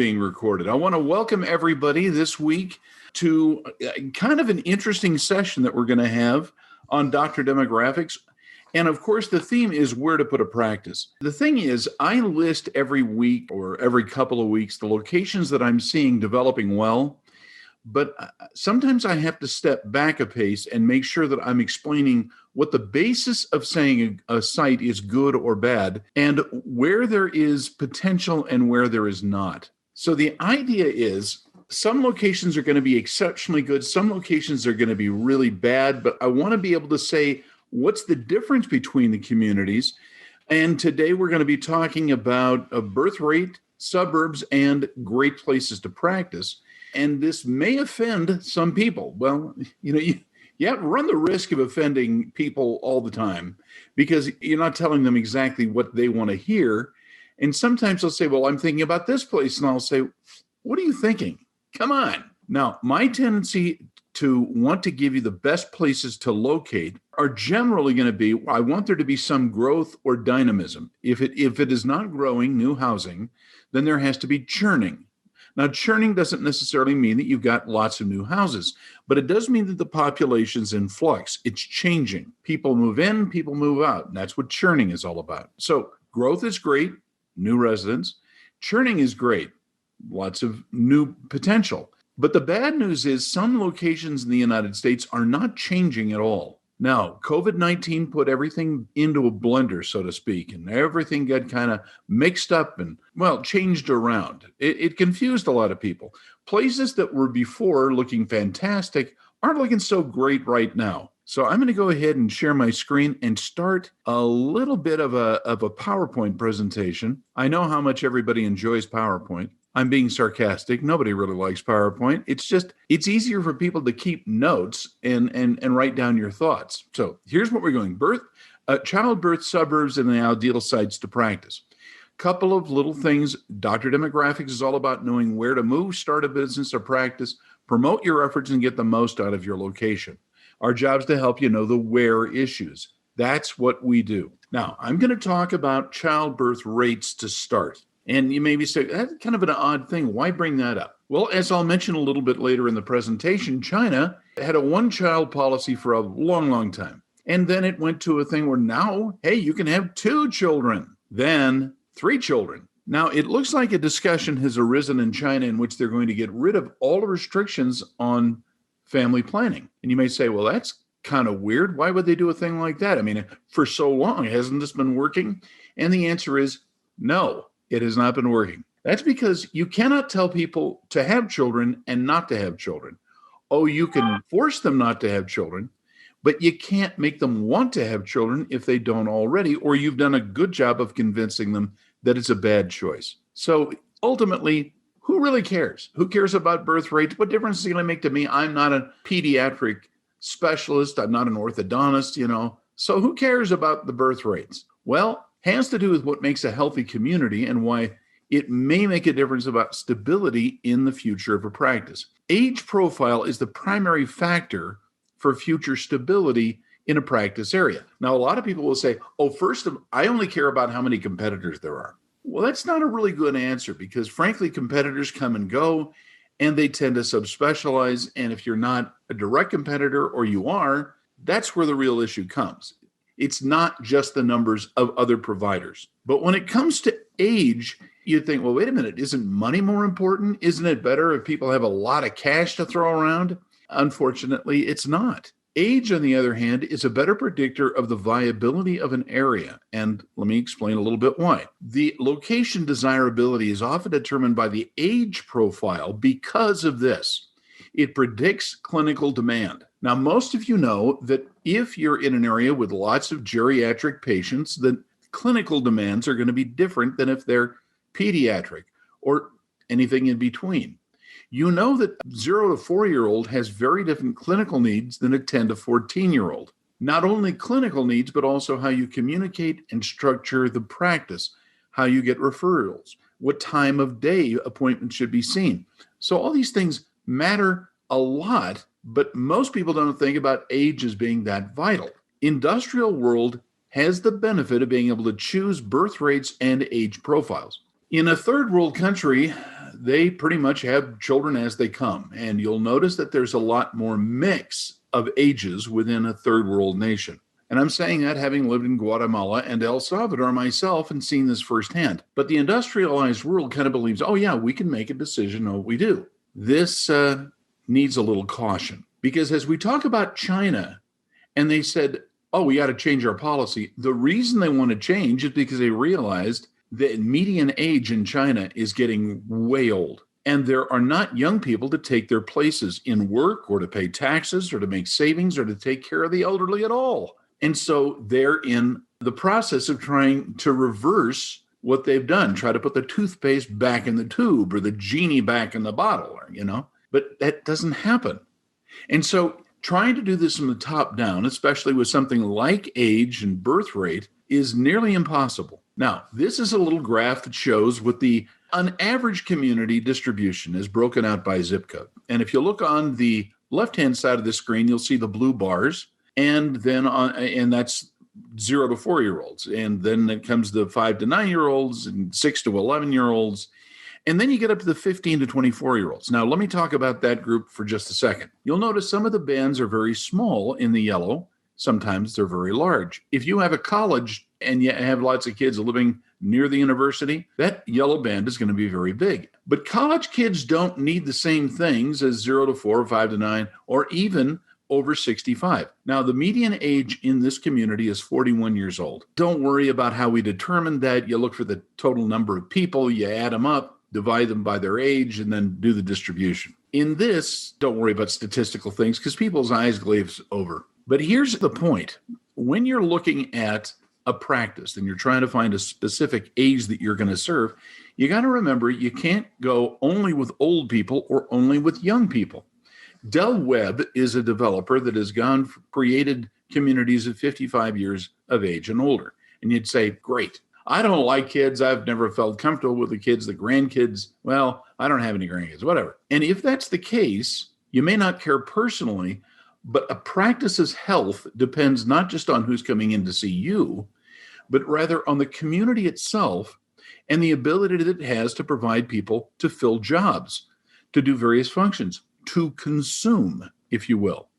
being recorded. I want to welcome everybody this week to kind of an interesting session that we're going to have on Dr. Demographics. And of course, the theme is where to put a practice. The thing is, I list every week or every couple of weeks the locations that I'm seeing developing well. But sometimes I have to step back a pace and make sure that I'm explaining what the basis of saying a site is good or bad and where there is potential and where there is not. So the idea is some locations are going to be exceptionally good. Some locations are going to be really bad, but I want to be able to say what's the difference between the communities. And today we're going to be talking about a birth rate, suburbs, and great places to practice. And this may offend some people. Well, you have to run the risk of offending people all the time because you're not telling them exactly what they want to hear. And sometimes they'll say, well, I'm thinking about this place. And I'll say, what are you thinking? Come on. Now, my tendency to want to give you the best places to locate are generally going to be, I want there to be some growth or dynamism. If it is not growing, new housing, then there has to be churning. Now, churning doesn't necessarily mean that you've got lots of new houses, but it does mean that the population's in flux. It's changing. People move in, people move out. And that's what churning is all about. So growth is great, new residents. Churning is great, lots of new potential. But the bad news is some locations in the United States are not changing at all. Now, COVID-19 put everything into a blender, so to speak, and everything got kind of mixed up and, changed around. It confused a lot of people. Places that were before looking fantastic aren't looking so great right now. So I'm going to go ahead and share my screen and start a little bit of a PowerPoint presentation. I know how much everybody enjoys PowerPoint. I'm being sarcastic. Nobody really likes PowerPoint. It's easier for people to keep notes and write down your thoughts. So here's what we're going. Childbirth, suburbs, and the ideal sites to practice. Couple of little things. Dr. Demographics is all about knowing where to move, start a business or practice, promote your efforts, and get the most out of your location. Our job is to help you know the where issues. That's what we do. Now, I'm going to talk about childbirth rates to start. And you maybe say, that's kind of an odd thing. Why bring that up? Well, as I'll mention a little bit later in the presentation, China had a one-child policy for a long, long time. And then it went to a thing where now, hey, you can have 2 children, then 3 children. Now, it looks like a discussion has arisen in China in which they're going to get rid of all the restrictions on family planning. And you may say, well, that's kind of weird. Why would they do a thing like that? I mean, for so long, hasn't this been working? And the answer is no. It has not been working. That's because you cannot tell people to have children and not to have children. Oh, you can force them not to have children, but you can't make them want to have children if they don't already, or you've done a good job of convincing them that it's a bad choice. So ultimately, who really cares? Who cares about birth rates? What difference is it going to make to me? I'm not a pediatric specialist. I'm not an orthodontist, So who cares about the birth rates? Well, has to do with what makes a healthy community and why it may make a difference about stability in the future of a practice. Age profile is the primary factor for future stability in a practice area. Now, a lot of people will say, I only care about how many competitors there are. Well, that's not a really good answer because, frankly, competitors come and go and they tend to subspecialize. And if you're not a direct competitor or you are, that's where the real issue comes. It's not just the numbers of other providers. But when it comes to age, you think, well, wait a minute, isn't money more important? Isn't it better if people have a lot of cash to throw around? Unfortunately, it's not. Age, on the other hand, is a better predictor of the viability of an area. And let me explain a little bit why. The location desirability is often determined by the age profile because of this. It predicts clinical demand. Now, most of you know that if you're in an area with lots of geriatric patients, the clinical demands are going to be different than if they're pediatric or anything in between. You know that 0 to 4-year-old has very different clinical needs than a 10 to 14-year-old. Not only clinical needs, but also how you communicate and structure the practice, how you get referrals, what time of day appointments should be seen. So all these things matter a lot, but most people don't think about age as being that vital. Industrial world has the benefit of being able to choose birth rates and age profiles. In a third world country, they pretty much have children as they come. And you'll notice that there's a lot more mix of ages within a third world nation. And I'm saying that having lived in Guatemala and El Salvador myself and seen this firsthand. But the industrialized world kind of believes, oh, yeah, we can make a decision on what we do. This needs a little caution, because as we talk about China, and they said, oh, we got to change our policy. The reason they want to change is because they realized that median age in China is getting way old. And there are not young people to take their places in work or to pay taxes or to make savings or to take care of the elderly at all. And so they're in the process of trying to reverse what they've done, try to put the toothpaste back in the tube or the genie back in the bottle, but that doesn't happen. And so trying to do this from the top down, especially with something like age and birth rate, is nearly impossible. Now, this is a little graph that shows what an average community distribution is broken out by zip code. And if you look on the left-hand side of the screen, you'll see the blue bars, and then and that's 0 to 4-year-olds. And then it comes the 5 to 9-year-olds and 6 to 11-year-olds. And then you get up to the 15 to 24-year-olds. Now, let me talk about that group for just a second. You'll notice some of the bands are very small in the yellow. Sometimes they're very large. If you have a college and you have lots of kids living near the university, that yellow band is going to be very big. But college kids don't need the same things as 0 to 4, 5 to 9, or even over 65. Now, the median age in this community is 41 years old. Don't worry about how we determine that. You look for the total number of people, you add them up, divide them by their age, and then do the distribution. In this, don't worry about statistical things because people's eyes glaze over. But here's the point. When you're looking at a practice and you're trying to find a specific age that you're going to serve, you got to remember you can't go only with old people or only with young people. Del Webb is a developer that has created communities of 55 years of age and older. And you'd say, great. I don't like kids. I've never felt comfortable with the kids, the grandkids. Well, I don't have any grandkids, whatever. And if that's the case, you may not care personally, but a practice's health depends not just on who's coming in to see you, but rather on the community itself and the ability that it has to provide people to fill jobs, to do various functions, to consume, if you will.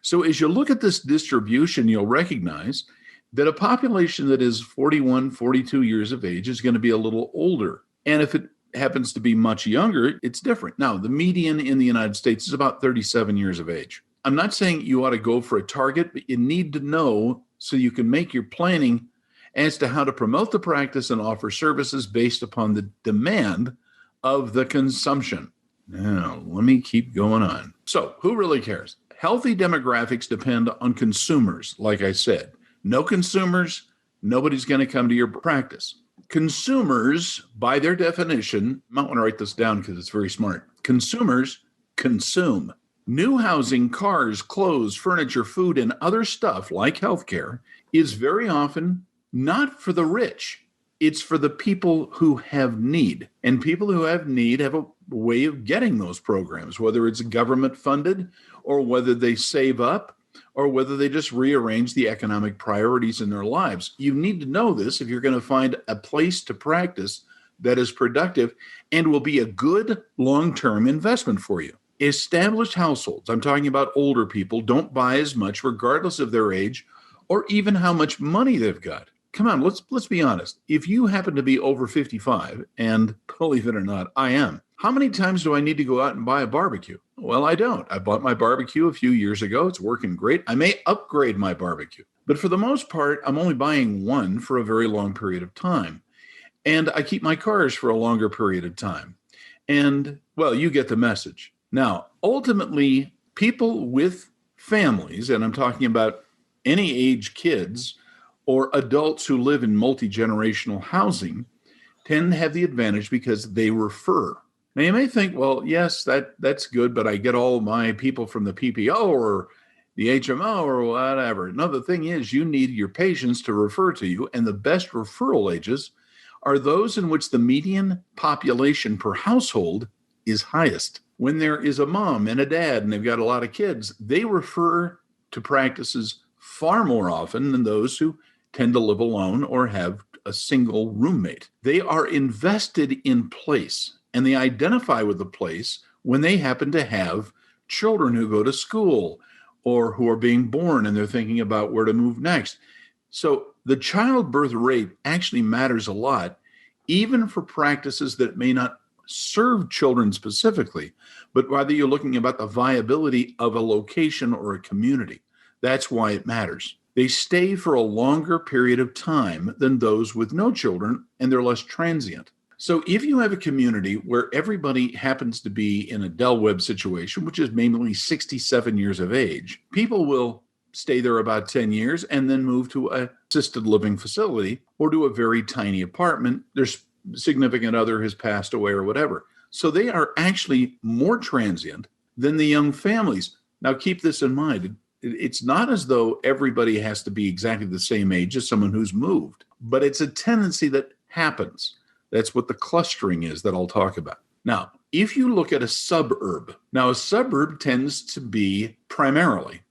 So as you look at this distribution, you'll recognize that a population that is 41, 42 years of age is going to be a little older. And if it happens to be much younger, it's different. Now, the median in the United States is about 37 years of age. I'm not saying you ought to go for a target, but you need to know so you can make your planning as to how to promote the practice and offer services based upon the demand of the consumption. Now, let me keep going on. So, who really cares? Healthy demographics depend on consumers, like I said. No consumers, nobody's going to come to your practice. Consumers, by their definition, I might want to write this down because it's very smart. Consumers consume. New housing, cars, clothes, furniture, food, and other stuff like healthcare is very often not for the rich. It's for the people who have need. And people who have need have a way of getting those programs, whether it's government funded or whether they save up or whether they just rearrange the economic priorities in their lives. You need to know this if you're going to find a place to practice that is productive and will be a good long-term investment for you. Established households, I'm talking about older people, don't buy as much regardless of their age or even how much money they've got. Come on, let's be honest. If you happen to be over 55, and believe it or not, I am, how many times do I need to go out and buy a barbecue? Well, I don't. I bought my barbecue a few years ago. It's working great. I may upgrade my barbecue. But for the most part, I'm only buying one for a very long period of time. And I keep my cars for a longer period of time. And, well, you get the message. Now, ultimately, people with families, and I'm talking about any age kids or adults who live in multi-generational housing, tend to have the advantage because they refer. Now, you may think, well, yes, that's good, but I get all my people from the PPO or the HMO or whatever. No, the thing is, you need your patients to refer to you, and the best referral ages are those in which the median population per household is highest. When there is a mom and a dad and they've got a lot of kids, they refer to practices far more often than those who tend to live alone or have a single roommate. They are invested in place. and they identify with the place when they happen to have children who go to school or who are being born and they're thinking about where to move next. So the childbirth rate actually matters a lot, even for practices that may not serve children specifically, but rather you're looking about the viability of a location or a community. That's why it matters. They stay for a longer period of time than those with no children, and they're less transient. So if you have a community where everybody happens to be in a Del Webb situation, which is mainly 67 years of age, people will stay there about 10 years and then move to a assisted living facility or to a very tiny apartment. Their significant other has passed away or whatever. So they are actually more transient than the young families. Now keep this in mind. It's not as though everybody has to be exactly the same age as someone who's moved, but it's a tendency that happens. That's what the clustering is that I'll talk about. Now, if you look at a suburb, now a suburb tends to be primarily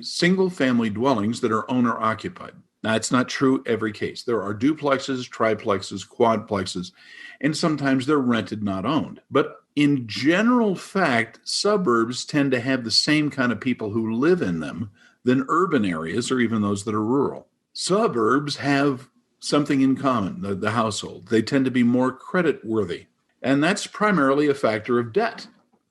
single family dwellings that are owner occupied. Now, it's not true every case. There are duplexes, triplexes, quadplexes, and sometimes they're rented, not owned. But in general fact, suburbs tend to have the same kind of people who live in them than urban areas or even those that are rural. Suburbs have something in common, the household. They tend to be more credit worthy. And that's primarily a factor of debt.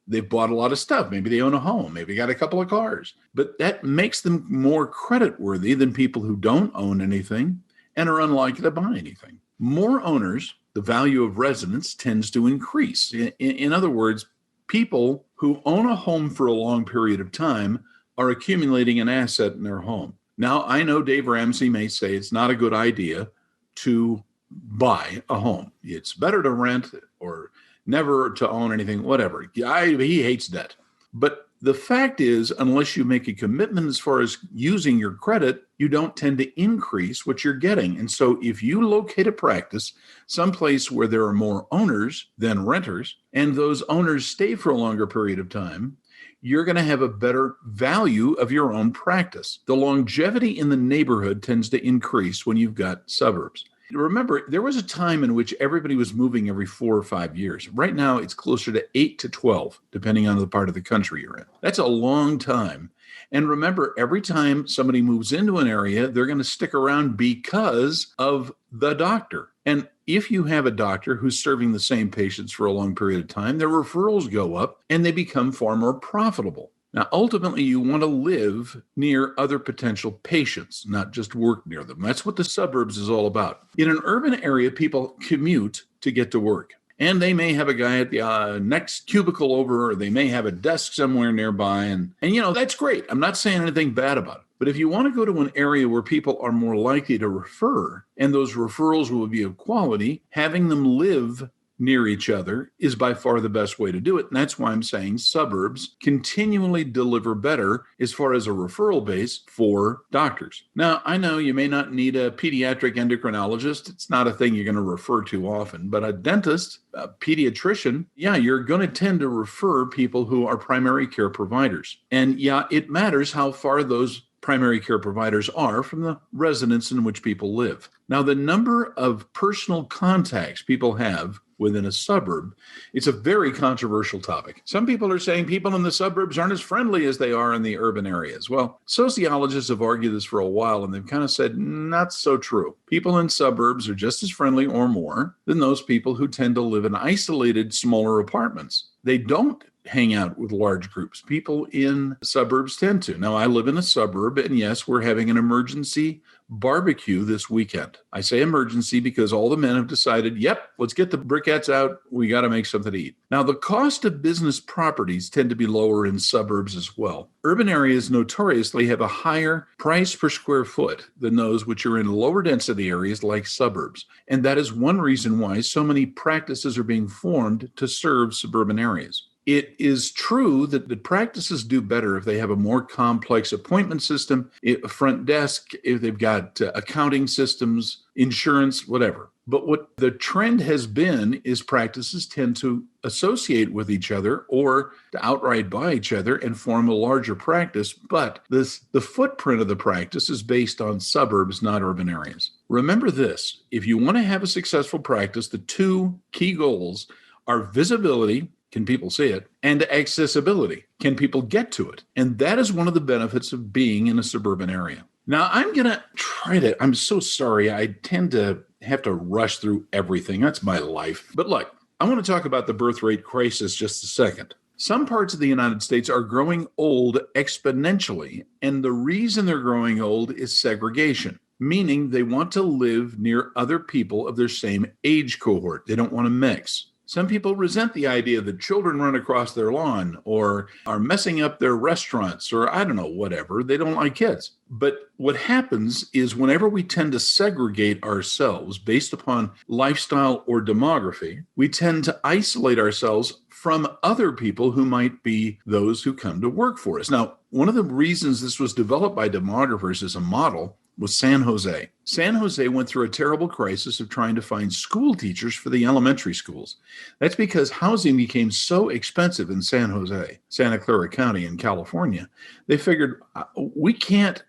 They've bought a lot of stuff. Maybe they own a home. Maybe got a couple of cars. But that makes them more credit worthy than people who don't own anything and are unlikely to buy anything. More owners, the value of residence tends to increase. In other words, people who own a home for a long period of time are accumulating an asset in their home. Now, I know Dave Ramsey may say it's not a good idea to buy a home. It's better to rent or never to own anything, whatever. He hates debt. But the fact is, unless you make a commitment as far as using your credit, you don't tend to increase what you're getting. And so if you locate a practice someplace where there are more owners than renters, and those owners stay for a longer period of time, you're going to have a better value of your own practice. The longevity in the neighborhood tends to increase when you've got suburbs. Remember, there was a time in which everybody was moving every 4 or 5 years. Right now, it's closer to 8 to 12, depending on the part of the country you're in. That's a long time. And remember, every time somebody moves into an area, they're going to stick around because of the doctor. And if you have a doctor who's serving the same patients for a long period of time, their referrals go up and they become far more profitable. Now, ultimately, you want to live near other potential patients, not just work near them. That's what the suburbs is all about. In an urban area, people commute to get to work. And they may have a guy at the next cubicle over, or they may have a desk somewhere nearby. And that's great. I'm not saying anything bad about it. But if you want to go to an area where people are more likely to refer, and those referrals will be of quality, having them live near each other is by far the best way to do it. And that's why I'm saying suburbs continually deliver better as far as a referral base for doctors. Now, I know you may not need a pediatric endocrinologist. It's not a thing you're going to refer to often, but a dentist, a pediatrician, you're going to tend to refer people who are primary care providers. And it matters how far those primary care providers are from the residence in which people live. Now, the number of personal contacts people have within a suburb, it's a very controversial topic. Some people are saying people in the suburbs aren't as friendly as they are in the urban areas. Well, sociologists have argued this for a while, and they've kind of said, not so true. People in suburbs are just as friendly or more than those people who tend to live in isolated, smaller apartments. They don't hang out with large groups. People in suburbs tend to. Now, I live in a suburb, and yes, we're having an emergency barbecue this weekend. I say emergency because all the men have decided, let's get the briquettes out. We got to make something to eat. Now, the cost of business properties tend to be lower in suburbs as well. Urban areas notoriously have a higher price per square foot than those which are in lower density areas like suburbs. And that is one reason why so many practices are being formed to serve suburban areas. It is true that the practices do better if they have a more complex appointment system, a front desk, if they've got accounting systems, insurance, whatever. But what the trend has been is practices tend to associate with each other or to outright buy each other and form a larger practice. But the footprint of the practice is based on suburbs, not urban areas. Remember this, if you want to have a successful practice, the two key goals are visibility. Can people see it? And accessibility. Can people get to it? And that is one of the benefits of being in a suburban area. Now, I'm going to try to, I'm so sorry. I tend to have to rush through everything. That's my life. But look, I want to talk about the birthrate crisis just a second. Some parts of the United States are growing old exponentially. And the reason they're growing old is segregation, meaning they want to live near other people of their same age cohort. They don't want to mix. Some people resent the idea that children run across their lawn or are messing up their restaurants or I don't know, whatever. They don't like kids. But what happens is whenever we tend to segregate ourselves based upon lifestyle or demography, we tend to isolate ourselves from other people who might be those who come to work for us. Now, one of the reasons this was developed by demographers as a model was San Jose. San Jose went through a terrible crisis of trying to find school teachers for the elementary schools. That's because housing became so expensive in San Jose, Santa Clara County in California. They figured we can't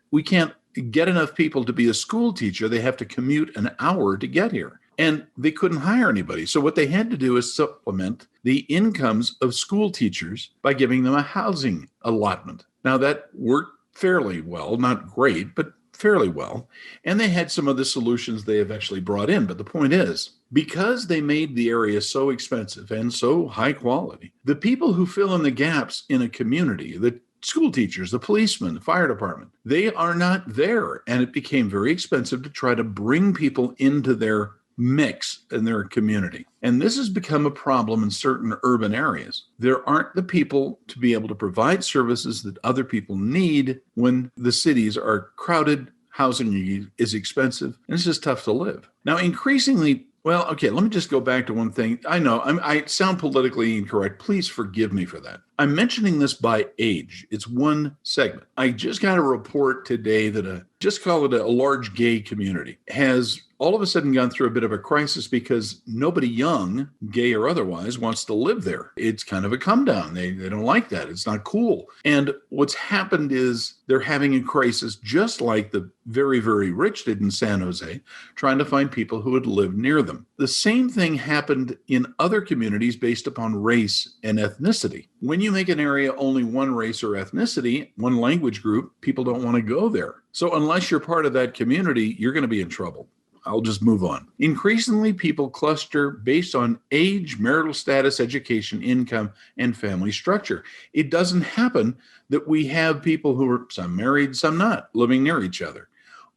get enough people to be a school teacher. They have to commute an hour to get here. And they couldn't hire anybody. So what they had to do is supplement the incomes of school teachers by giving them a housing allotment. Now that worked fairly well, not great, but fairly well. And they had some of the solutions they eventually brought in. But the point is, because they made the area so expensive and so high quality, the people who fill in the gaps in a community, the school teachers, the policemen, the fire department, they are not there. And it became very expensive to try to bring people into their mix in their community. And this has become a problem in certain urban areas. There aren't the people to be able to provide services that other people need when the cities are crowded, housing is expensive, and it's just tough to live. Now, increasingly, well, okay, let me just go back to one thing. I know I sound politically incorrect. Please forgive me for that. I'm mentioning this by age. It's one segment. I just got a report today that just call it a large gay community, has all of a sudden gone through a bit of a crisis because nobody young, gay or otherwise, wants to live there. It's kind of a come down. They don't like that. It's not cool. And what's happened is they're having a crisis just like the very, very rich did in San Jose, trying to find people who would live near them. The same thing happened in other communities based upon race and ethnicity. When you make an area only one race or ethnicity, one language group, people don't want to go there. So unless you're part of that community, you're going to be in trouble. I'll just move on. Increasingly, people cluster based on age, marital status, education, income, and family structure. It doesn't happen that we have people who are some married, some not, living near each other,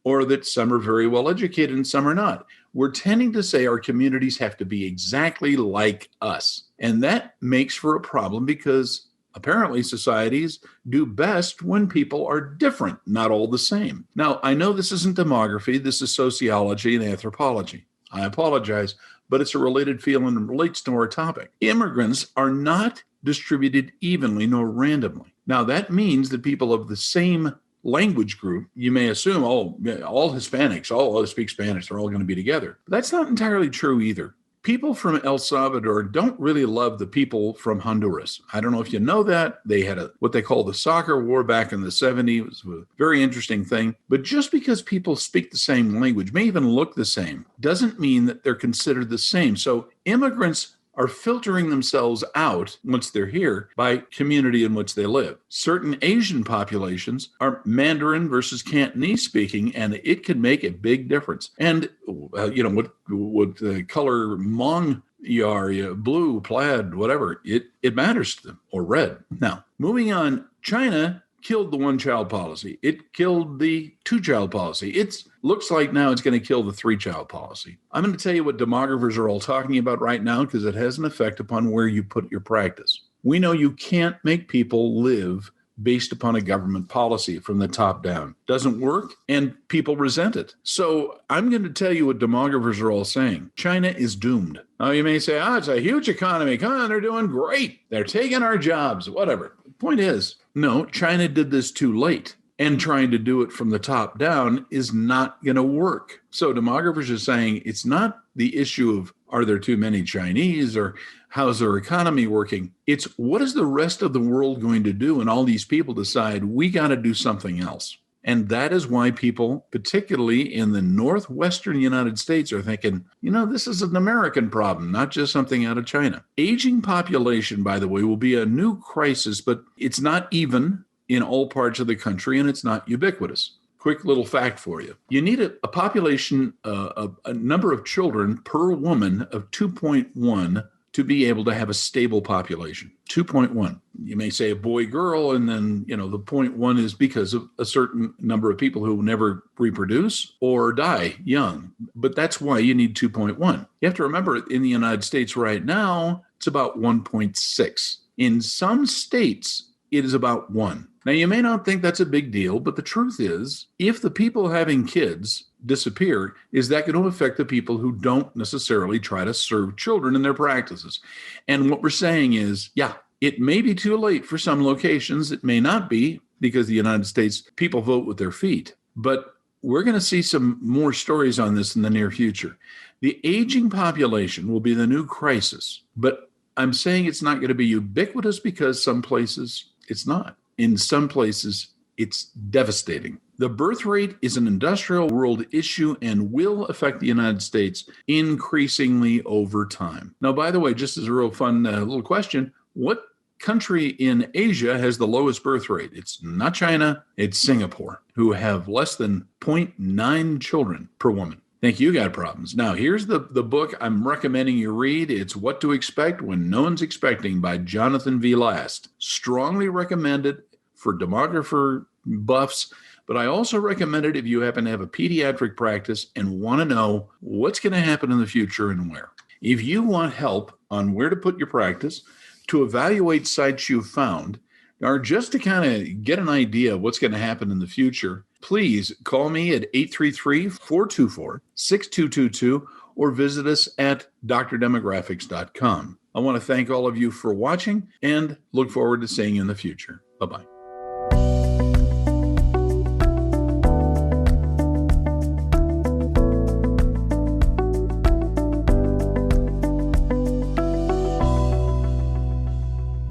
or that some are very well educated and some are not. We're tending to say our communities have to be exactly like us. And that makes for a problem because apparently societies do best when people are different, not all the same. Now, I know this isn't demography, this is sociology and anthropology. I apologize, but it's a related field and relates to our topic. Immigrants are not distributed evenly nor randomly. Now, that means that people of the same language group, you may assume all Hispanics, all speak Spanish, they're all going to be together. But that's not entirely true either. People from El Salvador don't really love the people from Honduras. I don't know if you know that. They had what they call the soccer war back in the 70s. It was a very interesting thing. But just because people speak the same language, may even look the same, doesn't mean that they're considered the same. So immigrants are filtering themselves out once they're here by community in which they live. Certain Asian populations are Mandarin versus Cantonese speaking, and it can make a big difference. And what color Hmong you are, blue, plaid, whatever, it matters to them, or red. Now, moving on, China killed the one-child policy. It killed the two-child policy. It looks like now it's going to kill the three-child policy. I'm going to tell you what demographers are all talking about right now because it has an effect upon where you put your practice. We know you can't make people live based upon a government policy from the top down. Doesn't work, and people resent it. So I'm going to tell you what demographers are all saying. China is doomed. Now, you may say, it's a huge economy. Come on, they're doing great. They're taking our jobs, whatever. The point is, no, China did this too late. and trying to do it from the top down is not going to work. So demographers are saying it's not the issue of are there too many Chinese or how's our economy working? It's what is the rest of the world going to do? And all these people decide we got to do something else. And that is why people, particularly in the northwestern United States, are thinking, this is an American problem, not just something out of China. Aging population, by the way, will be a new crisis, but it's not even in all parts of the country, and it's not ubiquitous. Quick little fact for you. You need a population, a number of children per woman of 2.1 to be able to have a stable population. 2.1. You may say a boy, girl, and then, the 0.1 is because of a certain number of people who never reproduce or die young. But that's why you need 2.1. You have to remember in the United States right now, it's about 1.6. In some states, it is about 1. Now, you may not think that's a big deal, but the truth is, if the people having kids disappear, is that going to affect the people who don't necessarily try to serve children in their practices? And what we're saying is, it may be too late for some locations. It may not be, because the United States, people vote with their feet. But we're going to see some more stories on this in the near future. The aging population will be the new crisis, but I'm saying it's not going to be ubiquitous because some places it's not. In some places, it's devastating. The birth rate is an industrial world issue and will affect the United States increasingly over time. Now, by the way, just as a real fun little question, what country in Asia has the lowest birth rate? It's not China, it's Singapore, who have less than 0.9 children per woman. Think you got problems. Now, here's the book I'm recommending you read. It's What to Expect When No One's Expecting by Jonathan V. Last. Strongly recommended for demographer buffs, but I also recommend it if you happen to have a pediatric practice and want to know what's going to happen in the future and where. If you want help on where to put your practice, to evaluate sites you've found, or just to kind of get an idea of what's going to happen in the future, please call me at 833-424-6222 or visit us at drdemographics.com. I want to thank all of you for watching and look forward to seeing you in the future. Bye-bye.